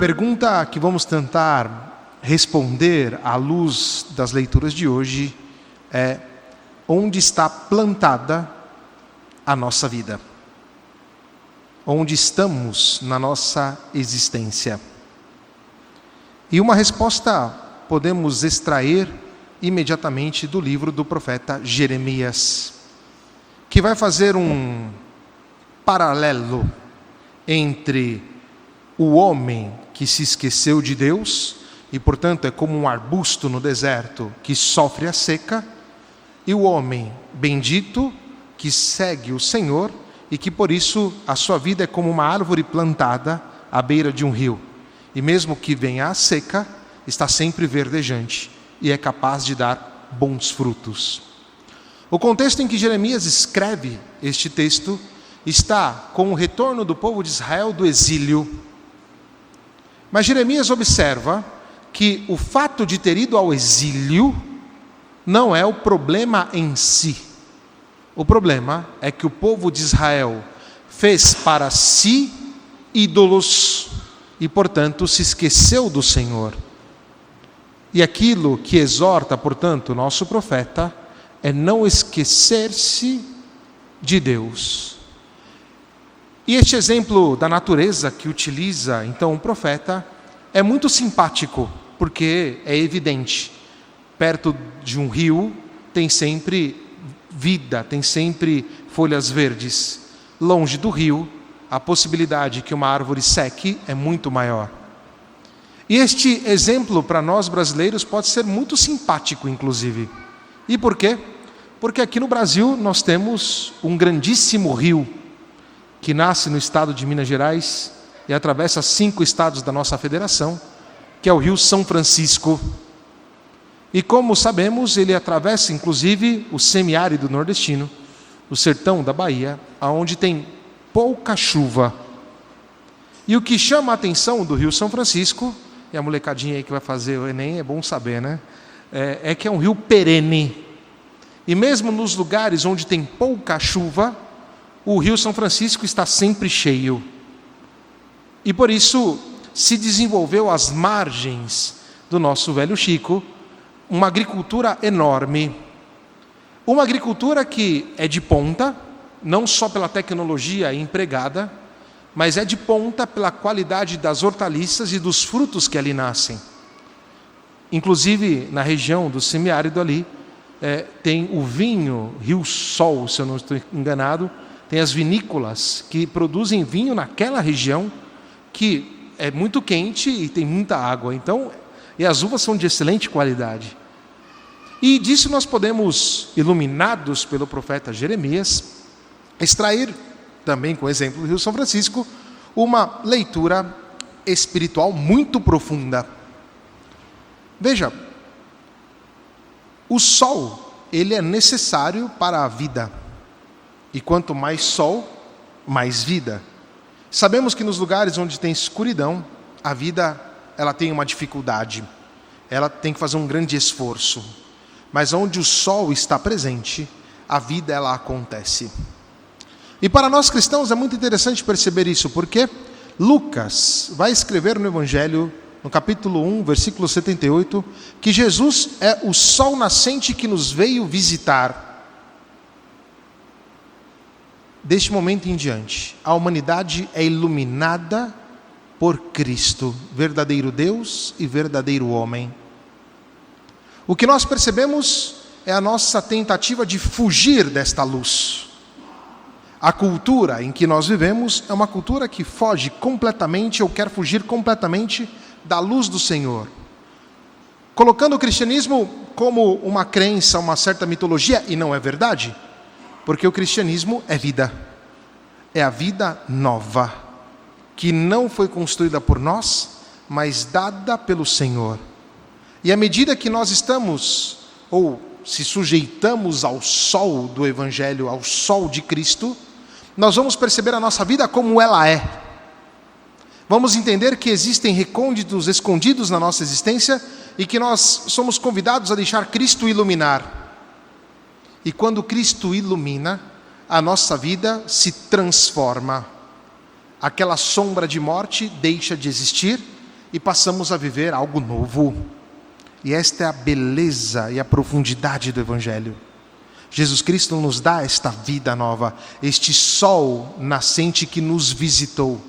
pergunta que vamos tentar responder à luz das leituras de hoje é: onde está plantada a nossa vida? Onde estamos na nossa existência? E uma resposta podemos extrair imediatamente do livro do profeta Jeremias, que vai fazer um paralelo entre o homem que se esqueceu de Deus e, portanto, é como um arbusto no deserto que sofre a seca, e o homem bendito que segue o Senhor e que, por isso, a sua vida é como uma árvore plantada à beira de um rio. E mesmo que venha a seca, está sempre verdejante e é capaz de dar bons frutos. O contexto em que Jeremias escreve este texto está com o retorno do povo de Israel do exílio. Mas Jeremias observa que o fato de ter ido ao exílio não é o problema em si. O problema é que o povo de Israel fez para si ídolos e, portanto, se esqueceu do Senhor. E aquilo que exorta, portanto, o nosso profeta é não esquecer-se de Deus. E este exemplo da natureza que utiliza, então, o profeta é muito simpático, porque é evidente. Perto de um rio tem sempre vida, tem sempre folhas verdes. Longe do rio, a possibilidade que uma árvore seque é muito maior. E este exemplo para nós brasileiros pode ser muito simpático, inclusive. E por quê? Porque aqui no Brasil nós temos um grandíssimo rio que nasce no estado de Minas Gerais e atravessa 5 estados da nossa federação, que é o Rio São Francisco. E como sabemos, ele atravessa inclusive o semiárido nordestino, o sertão da Bahia, onde tem pouca chuva. E o que chama a atenção do Rio São Francisco, e a molecadinha aí que vai fazer o Enem, é bom saber, né? É que é um rio perene. E mesmo nos lugares onde tem pouca chuva, o Rio São Francisco está sempre cheio. E por isso se desenvolveu às margens do nosso velho Chico uma agricultura enorme. Uma agricultura que é de ponta, não só pela tecnologia empregada, mas é de ponta pela qualidade das hortaliças e dos frutos que ali nascem. Inclusive, na região do semiárido ali, tem o vinho Rio Sol, se eu não estou enganado, tem as vinícolas que produzem vinho naquela região, que é muito quente e tem muita água. Então, e as uvas são de excelente qualidade. E disso nós podemos, iluminados pelo profeta Jeremias, extrair, também com o exemplo do Rio São Francisco, uma leitura espiritual muito profunda. Veja, o sol, ele é necessário para a vida. E quanto mais sol, mais vida. Sabemos que nos lugares onde tem escuridão, a vida ela tem uma dificuldade. Ela tem que fazer um grande esforço. Mas onde o sol está presente, a vida ela acontece. E para nós cristãos é muito interessante perceber isso, porque Lucas vai escrever no Evangelho, no capítulo 1, versículo 78, que Jesus é o sol nascente que nos veio visitar. Deste momento em diante, a humanidade é iluminada por Cristo, verdadeiro Deus e verdadeiro homem. O que nós percebemos é a nossa tentativa de fugir desta luz. A cultura em que nós vivemos é uma cultura que foge completamente ou quer fugir completamente da luz do Senhor, colocando o cristianismo como uma crença, uma certa mitologia, e não é verdade. Porque o cristianismo é vida, é a vida nova, que não foi construída por nós, mas dada pelo Senhor. E à medida que nós estamos, ou se sujeitamos ao sol do Evangelho, ao sol de Cristo, nós vamos perceber a nossa vida como ela é. Vamos entender que existem recônditos escondidos na nossa existência e que nós somos convidados a deixar Cristo iluminar. E quando Cristo ilumina, a nossa vida se transforma. Aquela sombra de morte deixa de existir e passamos a viver algo novo. E esta é a beleza e a profundidade do Evangelho. Jesus Cristo nos dá esta vida nova, este sol nascente que nos visitou.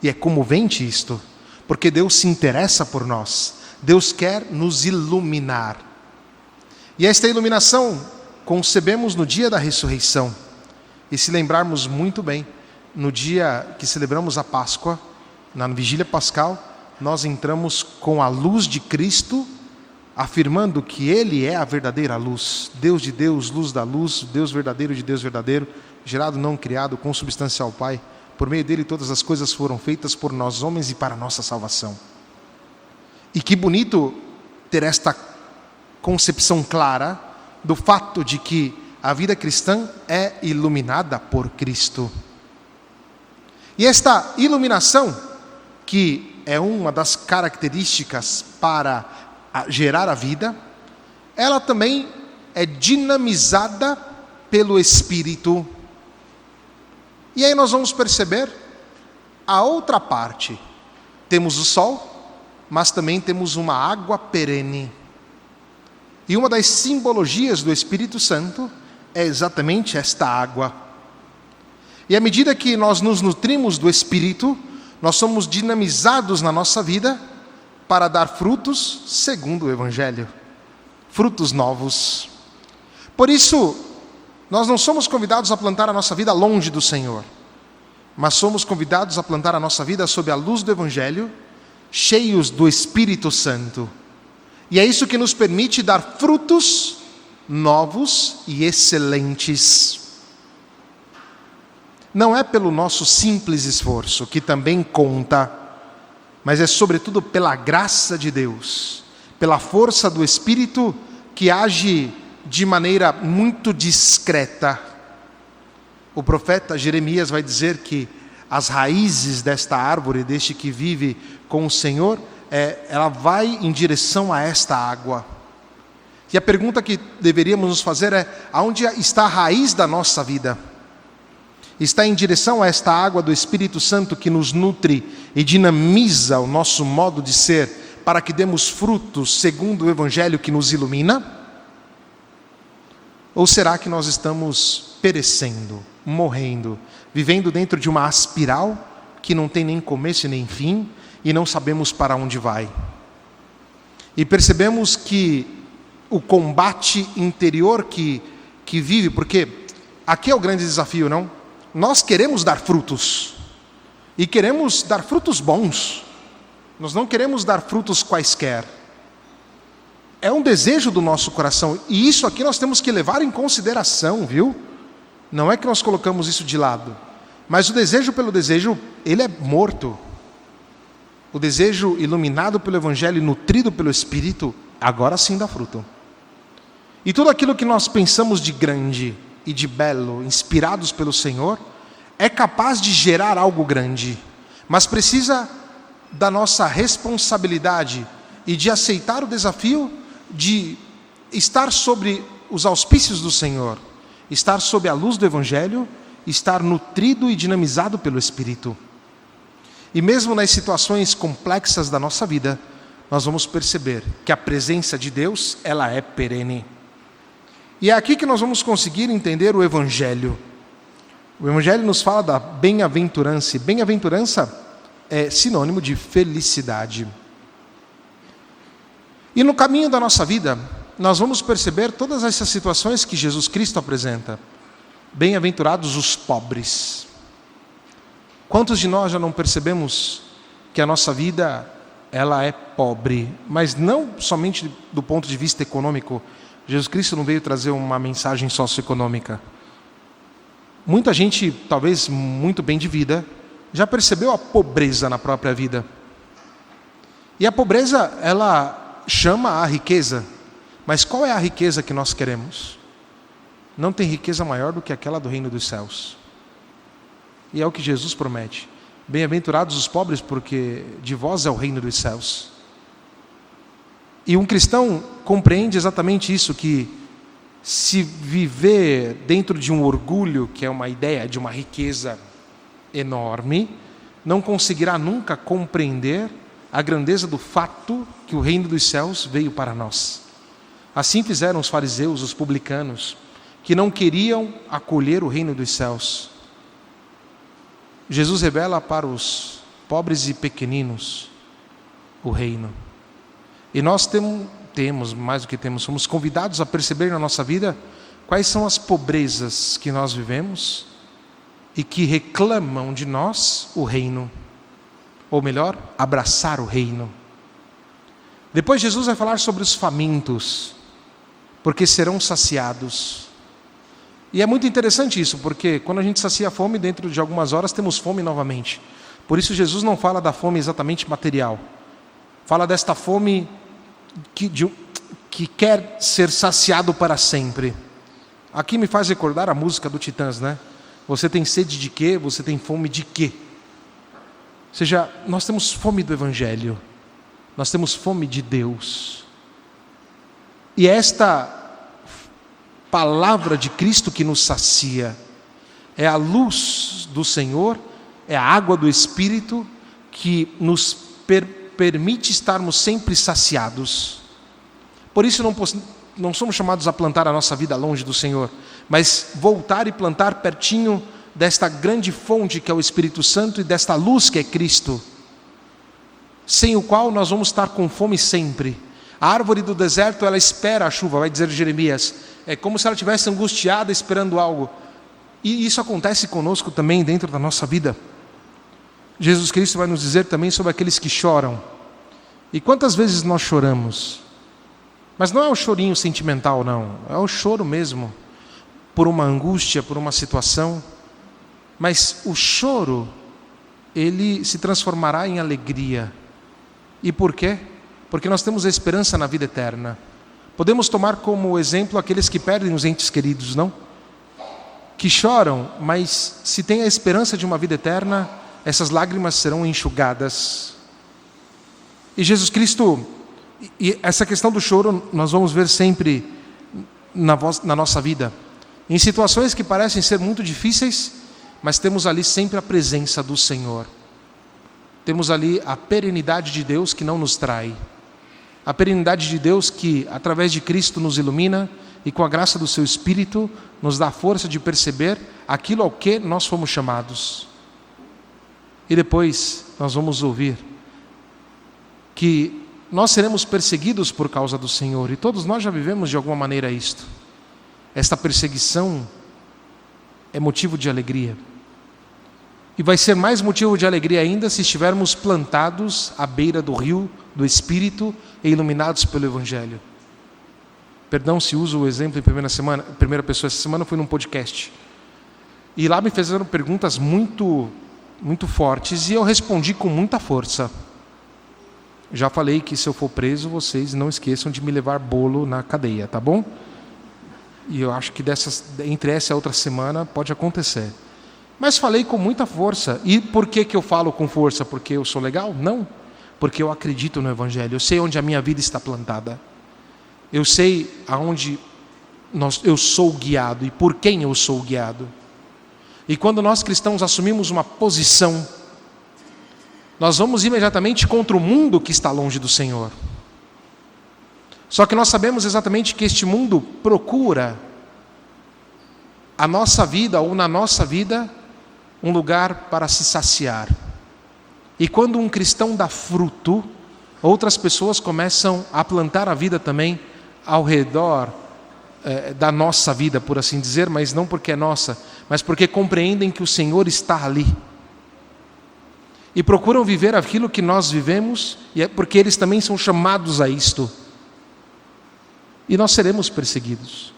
E é comovente isto, porque Deus se interessa por nós. Deus quer nos iluminar. E esta iluminação concebemos no dia da ressurreição. E se lembrarmos muito bem, no dia que celebramos a Páscoa, na vigília pascal, nós entramos com a luz de Cristo, afirmando que Ele é a verdadeira luz, Deus de Deus, luz da luz, Deus verdadeiro de Deus verdadeiro, gerado não criado, consubstancial ao Pai. Por meio dele todas as coisas foram feitas por nós homens e para a nossa salvação. E que bonito ter esta concepção clara do fato de que a vida cristã é iluminada por Cristo. E esta iluminação, que é uma das características para gerar a vida, ela também é dinamizada pelo Espírito. E aí nós vamos perceber a outra parte. Temos o sol, mas também temos uma água perene. E uma das simbologias do Espírito Santo é exatamente esta água. E à medida que nós nos nutrimos do Espírito, nós somos dinamizados na nossa vida para dar frutos segundo o Evangelho, frutos novos. Por isso, nós não somos convidados a plantar a nossa vida longe do Senhor, mas somos convidados a plantar a nossa vida sob a luz do Evangelho, cheios do Espírito Santo. E é isso que nos permite dar frutos novos e excelentes. Não é pelo nosso simples esforço, que também conta, mas é sobretudo pela graça de Deus, pela força do Espírito que age de maneira muito discreta. O profeta Jeremias vai dizer que as raízes desta árvore, deste que vive com o Senhor, ela vai em direção a esta água. E a pergunta que deveríamos nos fazer é: aonde está a raiz da nossa vida? Está em direção a esta água do Espírito Santo que nos nutre e dinamiza o nosso modo de ser para que demos frutos segundo o Evangelho que nos ilumina? Ou será que nós estamos perecendo, morrendo, vivendo dentro de uma espiral que não tem nem começo e nem fim e não sabemos para onde vai? E percebemos que o combate interior que vive, porque aqui é o grande desafio, não? Nós queremos dar frutos, e queremos dar frutos bons, nós não queremos dar frutos quaisquer. É um desejo do nosso coração, e isso aqui nós temos que levar em consideração, viu? Não é que nós colocamos isso de lado, mas o desejo pelo desejo, ele é morto. O desejo iluminado pelo Evangelho e nutrido pelo Espírito, agora sim dá fruto. E tudo aquilo que nós pensamos de grande e de belo, inspirados pelo Senhor, é capaz de gerar algo grande, mas precisa da nossa responsabilidade e de aceitar o desafio de estar sobre os auspícios do Senhor, estar sob a luz do Evangelho, estar nutrido e dinamizado pelo Espírito. E mesmo nas situações complexas da nossa vida, nós vamos perceber que a presença de Deus, ela é perene. E é aqui que nós vamos conseguir entender o Evangelho. O Evangelho nos fala da bem-aventurança, e bem-aventurança é sinônimo de felicidade. E no caminho da nossa vida, nós vamos perceber todas essas situações que Jesus Cristo apresenta. Bem-aventurados os pobres. Quantos de nós já não percebemos que a nossa vida, ela é pobre, mas não somente do ponto de vista econômico. Jesus Cristo não veio trazer uma mensagem socioeconômica. Muita gente, talvez muito bem de vida, já percebeu a pobreza na própria vida. E a pobreza, ela chama a riqueza. Mas qual é a riqueza que nós queremos? Não tem riqueza maior do que aquela do reino dos céus. E é o que Jesus promete. Bem-aventurados os pobres, porque de vós é o reino dos céus. E um cristão compreende exatamente isso, que se viver dentro de um orgulho, que é uma ideia de uma riqueza enorme, não conseguirá nunca compreender a grandeza do fato que o reino dos céus veio para nós. Assim fizeram os fariseus, os publicanos, que não queriam acolher o reino dos céus. Jesus revela para os pobres e pequeninos o reino. E nós temos, mais do que temos, somos convidados a perceber na nossa vida quais são as pobrezas que nós vivemos e que reclamam de nós o reino. Ou melhor, abraçar o reino. Depois Jesus vai falar sobre os famintos, porque serão saciados. E é muito interessante isso, porque quando a gente sacia a fome, dentro de algumas horas temos fome novamente. Por isso Jesus não fala da fome exatamente material. Fala desta fome que quer ser saciado para sempre. Aqui me faz recordar a música do Titãs, né? Você tem sede de quê? Você tem fome de quê? Ou seja, nós temos fome do Evangelho. Nós temos fome de Deus. E esta palavra de Cristo que nos sacia é a luz do Senhor, é a água do Espírito que nos permite estarmos sempre saciados. Por isso não somos chamados a plantar a nossa vida longe do Senhor, mas voltar e plantar pertinho desta grande fonte que é o Espírito Santo e desta luz que é Cristo, sem o qual nós vamos estar com fome sempre. A árvore do deserto, ela espera a chuva, vai dizer Jeremias, é como se ela estivesse angustiada esperando algo. E isso acontece conosco também dentro da nossa vida. Jesus Cristo vai nos dizer também sobre aqueles que choram. E quantas vezes nós choramos? Mas não é o chorinho sentimental, não. É o choro mesmo, por uma angústia, por uma situação. Mas o choro, ele se transformará em alegria. E por quê? Porque nós temos a esperança na vida eterna. Podemos tomar como exemplo aqueles que perdem os entes queridos, não? Que choram, mas se tem a esperança de uma vida eterna, essas lágrimas serão enxugadas. E Jesus Cristo, e essa questão do choro, nós vamos ver sempre na nossa vida. Em situações que parecem ser muito difíceis, mas temos ali sempre a presença do Senhor. Temos ali a perenidade de Deus que não nos trai. A perenidade de Deus que, através de Cristo, nos ilumina e com a graça do seu Espírito, nos dá a força de perceber aquilo ao que nós fomos chamados. E depois nós vamos ouvir que nós seremos perseguidos por causa do Senhor. E todos nós já vivemos de alguma maneira isto. Esta perseguição é motivo de alegria. E vai ser mais motivo de alegria ainda se estivermos plantados à beira do rio do Espírito e iluminados pelo Evangelho. Perdão se uso o exemplo em primeira pessoa. Essa semana eu fui num podcast. E lá me fizeram perguntas muito fortes e eu respondi com muita força. Já falei que se eu for preso, vocês não esqueçam de me levar bolo na cadeia, tá bom? E eu acho que entre essa e a outra semana pode acontecer. Mas falei com muita força. E por que eu falo com força? Porque eu sou legal? Não. Porque eu acredito no Evangelho. Eu sei onde a minha vida está plantada. Eu sei aonde eu sou guiado e por quem eu sou guiado. E quando nós cristãos assumimos uma posição, nós vamos imediatamente contra o mundo que está longe do Senhor. Só que nós sabemos exatamente que este mundo procura a nossa vida ou na nossa vida um lugar para se saciar. E quando um cristão dá fruto, outras pessoas começam a plantar a vida também ao redor da nossa vida, por assim dizer, mas não porque é nossa, mas porque compreendem que o Senhor está ali. E procuram viver aquilo que nós vivemos, e é porque eles também são chamados a isto. E nós seremos perseguidos.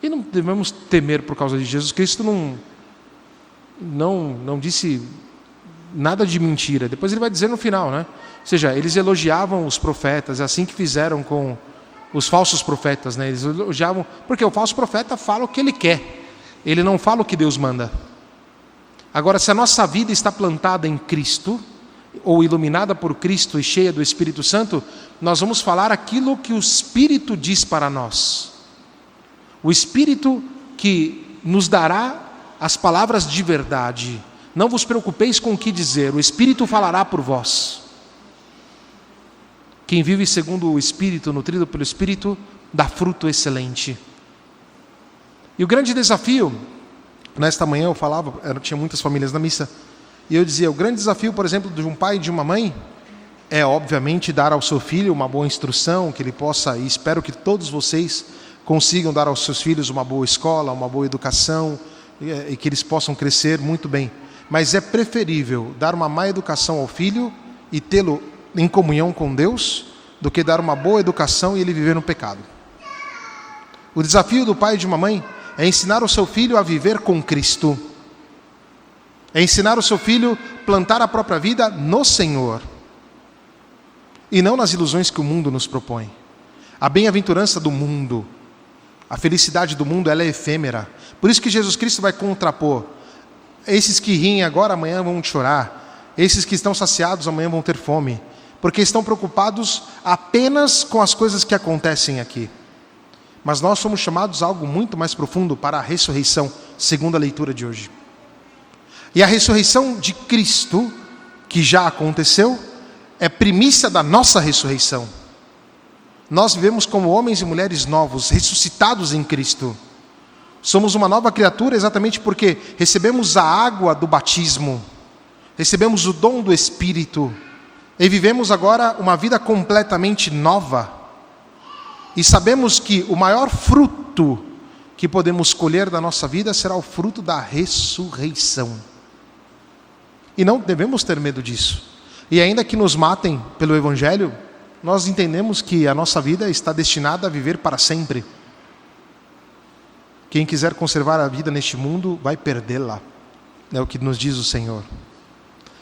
E não devemos temer por causa de Jesus Cristo. Não disse nada de mentira. Depois ele vai dizer no final, né? Ou seja, eles elogiavam os profetas, é assim que fizeram com os falsos profetas, né? Eles elogiavam, porque o falso profeta fala o que ele quer. Ele não fala o que Deus manda. Agora, se a nossa vida está plantada em Cristo, ou iluminada por Cristo e cheia do Espírito Santo, nós vamos falar aquilo que o Espírito diz para nós. O Espírito que nos dará as palavras de verdade. Não vos preocupeis com o que dizer, o Espírito falará por vós. Quem vive segundo o Espírito, nutrido pelo Espírito, dá fruto excelente. E o grande desafio, nesta manhã eu falava, tinha muitas famílias na missa, e eu dizia, o grande desafio, por exemplo, de um pai e de uma mãe, é obviamente dar ao seu filho uma boa instrução, que ele possa, e espero que todos vocês consigam dar aos seus filhos uma boa escola, uma boa educação, e que eles possam crescer muito bem. Mas é preferível dar uma má educação ao filho e tê-lo em comunhão com Deus, do que dar uma boa educação e ele viver no pecado. O desafio do pai e de uma mãe é ensinar o seu filho a viver com Cristo. É ensinar o seu filho a plantar a própria vida no Senhor. E não nas ilusões que o mundo nos propõe. A bem-aventurança do mundo, a felicidade do mundo, ela é efêmera. Por isso que Jesus Cristo vai contrapor. Esses que riem agora, amanhã vão chorar. Esses que estão saciados, amanhã vão ter fome. Porque estão preocupados apenas com as coisas que acontecem aqui. Mas nós somos chamados a algo muito mais profundo para a ressurreição, segundo a leitura de hoje. E a ressurreição de Cristo, que já aconteceu, é primícia da nossa ressurreição. Nós vivemos como homens e mulheres novos, ressuscitados em Cristo. Somos uma nova criatura exatamente porque recebemos a água do batismo, recebemos o dom do Espírito, e vivemos agora uma vida completamente nova. E sabemos que o maior fruto que podemos colher da nossa vida será o fruto da ressurreição. E não devemos ter medo disso. E ainda que nos matem pelo Evangelho, nós entendemos que a nossa vida está destinada a viver para sempre. Quem quiser conservar a vida neste mundo, vai perdê-la. É o que nos diz o Senhor.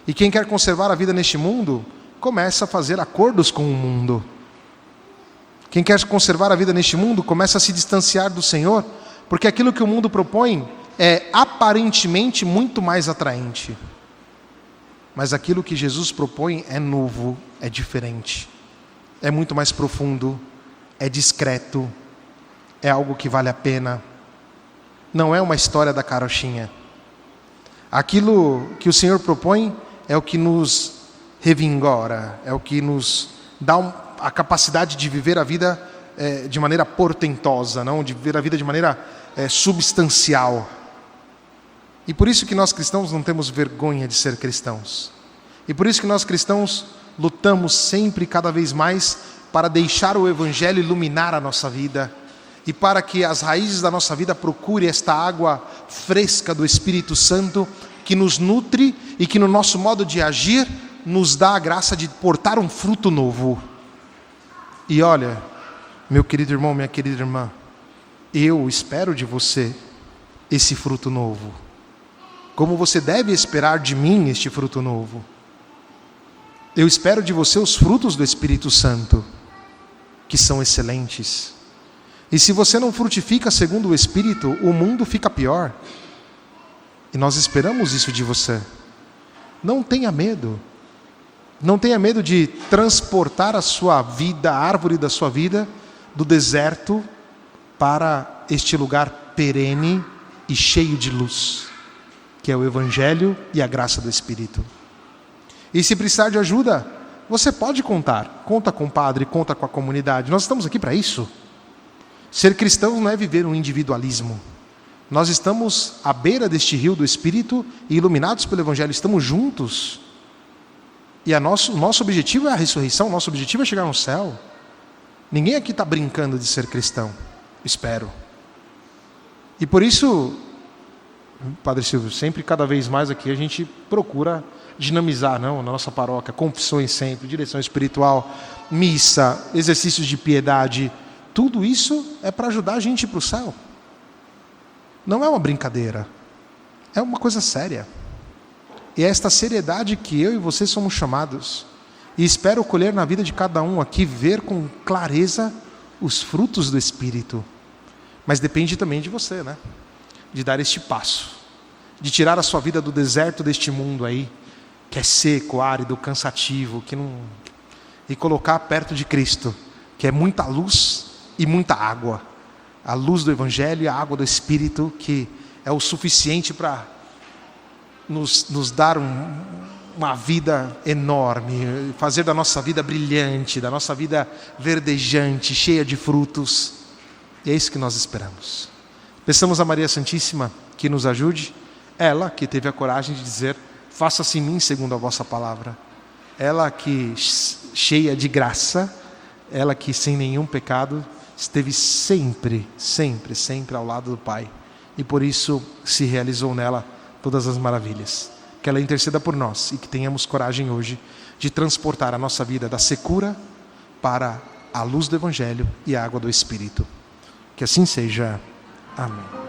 E quem quer conservar a vida neste mundo, começa a fazer acordos com o mundo. Quem quer conservar a vida neste mundo, começa a se distanciar do Senhor, porque aquilo que o mundo propõe é aparentemente muito mais atraente. Mas aquilo que Jesus propõe é novo, é diferente, é muito mais profundo, é discreto, é algo que vale a pena. Não é uma história da carochinha. Aquilo que o Senhor propõe é o que nos revigora, é o que nos dá a capacidade de viver a vida de maneira portentosa, não de viver a vida de maneira substancial. E por isso que nós cristãos não temos vergonha de ser cristãos. E por isso que nós cristãos lutamos sempre, cada vez mais, para deixar o Evangelho iluminar a nossa vida e para que as raízes da nossa vida procurem esta água fresca do Espírito Santo que nos nutre e que no nosso modo de agir nos dá a graça de portar um fruto novo. E olha, meu querido irmão, minha querida irmã, eu espero de você esse fruto novo. Como você deve esperar de mim este fruto novo. Eu espero de você os frutos do Espírito Santo, que são excelentes. E se você não frutifica segundo o Espírito, o mundo fica pior. E nós esperamos isso de você. Não tenha medo. Não tenha medo de transportar a sua vida, a árvore da sua vida, do deserto para este lugar perene e cheio de luz, que é o Evangelho e a graça do Espírito. E se precisar de ajuda, você pode contar. Conta com o padre, conta com a comunidade. Nós estamos aqui para isso. Ser cristão não é viver um individualismo. Nós estamos à beira deste rio do Espírito e iluminados pelo Evangelho, estamos juntos. E o nosso objetivo é a ressurreição, nosso objetivo é chegar no céu. Ninguém aqui está brincando de ser cristão, espero. E por isso, Padre Silvio, sempre cada vez mais aqui a gente procura dinamizar, não, na nossa paróquia, confissões sempre, direção espiritual, missa, exercícios de piedade, tudo isso é para ajudar a gente a ir para o céu. Não é uma brincadeira, é uma coisa séria. E é esta seriedade que eu e você somos chamados. E espero colher na vida de cada um aqui, ver com clareza os frutos do Espírito. Mas depende também de você, né? De dar este passo. De tirar a sua vida do deserto deste mundo aí, que é seco, árido, cansativo, e colocar perto de Cristo, que é muita luz e muita água. A luz do Evangelho e a água do Espírito, que é o suficiente para nos dar uma vida enorme, fazer da nossa vida brilhante, da nossa vida verdejante, cheia de frutos. E é isso que nós esperamos. Peçamos a Maria Santíssima que nos ajude, ela que teve a coragem de dizer: faça-se em mim segundo a vossa palavra. Ela que, cheia de graça, ela que sem nenhum pecado, esteve sempre, sempre, sempre ao lado do Pai. E por isso se realizou nela todas as maravilhas. Que ela interceda por nós e que tenhamos coragem hoje de transportar a nossa vida da secura para a luz do Evangelho e a água do Espírito. Que assim seja. Amém.